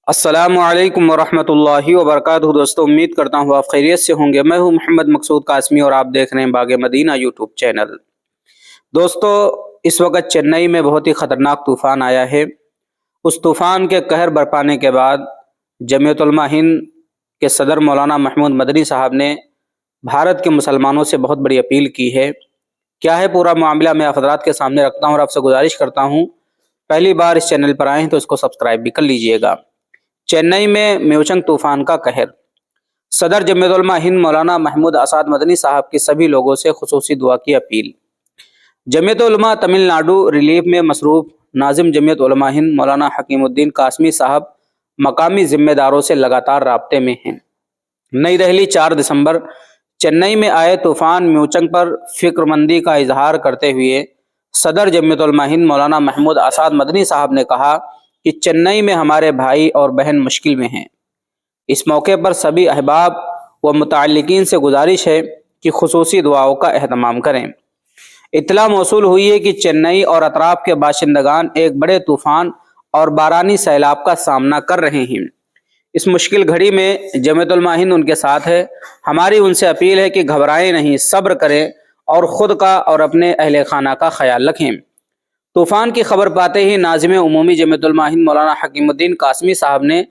السلام علیکم ورحمۃ اللہ وبرکاتہ۔ دوستو امید کرتا ہوں آپ خیریت سے ہوں گے۔ میں ہوں محمد مقصود قاسمی اور آپ دیکھ رہے ہیں باغ مدینہ یوٹیوب چینل۔ دوستو اس وقت چنئی میں بہت ہی خطرناک طوفان آیا ہے۔ اس طوفان کے قہر برپانے کے بعد جمعیت علماء ہند کے صدر مولانا محمود مدنی صاحب نے بھارت کے مسلمانوں سے بہت بڑی اپیل کی ہے۔ کیا ہے پورا معاملہ میں آپ حضرات کے سامنے رکھتا ہوں اور آپ سے گزارش کرتا ہوں پہلی بار اس چینل پر آئے ہیں تو اس کو سبسکرائب بھی کر لیجئے گا۔ چنئی میں میوچنگ طوفان کا قہر۔ صدر جمعیت علماء ہند مولانا محمود اسعد مدنی صاحب کی سبھی لوگوں سے خصوصی دعا کی اپیل۔ جمعیت علماء تمل ناڈو ریلیف میں مصروف ناظم جمعیت علماء ہند مولانا حکیم الدین قاسمی صاحب مقامی ذمہ داروں سے لگاتار رابطے میں ہیں۔ نئی دہلی 4 دسمبر۔ چنئی میں آئے طوفان میوچنگ پر فکر مندی کا اظہار کرتے ہوئے صدر جمعیت علماء ہند مولانا محمود اسعد مدنی صاحب نے کہا کہ چنئی میں ہمارے بھائی اور بہن مشکل میں ہیں۔ اس موقع پر سبھی احباب و متعلقین سے گزارش ہے کہ خصوصی دعاؤں کا اہتمام کریں۔ اطلاع موصول ہوئی ہے کہ چنئی اور اطراف کے باشندگان ایک بڑے طوفان اور بارانی سیلاب کا سامنا کر رہے ہیں۔ اس مشکل گھڑی میں جمعیت علماء ہند ان کے ساتھ ہے۔ ہماری ان سے اپیل ہے کہ گھبرائیں نہیں، صبر کریں اور خود کا اور اپنے اہل خانہ کا خیال رکھیں۔ طوفان کی خبر پاتے ہی ناظم عمومی جمعیت علماء ہند مولانا حکیم الدین قاسمی صاحب نے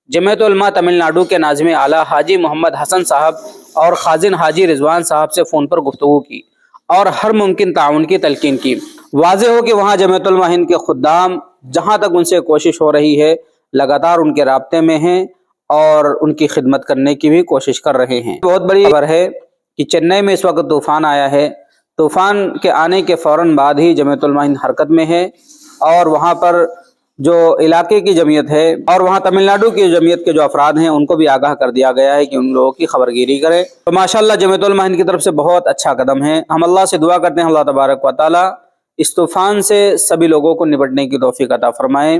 جمعیت علماء تمل ناڈو کے ناظم اعلیٰ حاجی محمد حسن صاحب اور خازن حاجی رضوان صاحب سے فون پر گفتگو کی اور ہر ممکن تعاون کی تلقین کی۔ واضح ہو کہ وہاں جمعیت علماء ہند کے خدام جہاں تک ان سے کوشش ہو رہی ہے لگاتار ان کے رابطے میں ہیں اور ان کی خدمت کرنے کی بھی کوشش کر رہے ہیں۔ بہت بڑی خبر ہے کہ چنئی میں اس وقت طوفان آیا ہے۔ طوفان کے آنے کے فوراً بعد ہی جمعیت علماء ہند حرکت میں ہے اور وہاں پر جو علاقے کی جمعیت ہے اور وہاں تمل ناڈو کی جمعیت کے جو افراد ہیں ان کو بھی آگاہ کر دیا گیا ہے کہ ان لوگوں کی خبر گیری کریں۔ تو ماشاءاللہ جمعیت علماء ہند کی طرف سے بہت اچھا قدم ہے۔ ہم اللہ سے دعا کرتے ہیں اللہ تبارک و تعالی اس طوفان سے سبھی لوگوں کو نپٹنے کی توفیق عطا فرمائیں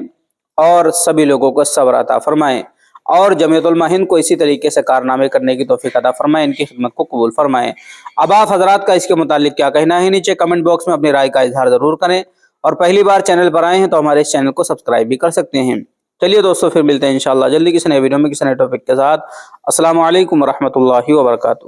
اور سبھی لوگوں کو صبر عطا فرمائیں اور جمعیت علماء ہند کو اسی طریقے سے کارنامے کرنے کی توفیق عطا فرمائیں، ان کی خدمت کو قبول فرمائیں۔ اب آپ حضرات کا اس کے متعلق کیا کہنا ہے نیچے کمنٹ باکس میں اپنی رائے کا اظہار ضرور کریں، اور پہلی بار چینل پر آئے ہیں تو ہمارے اس چینل کو سبسکرائب بھی کر سکتے ہیں۔ چلیے دوستو پھر ملتے ہیں انشاءاللہ جلدی کسی نئے ویڈیو میں کسی نئے ٹاپک کے ساتھ۔ السلام علیکم ورحمۃ اللہ وبرکاتہ۔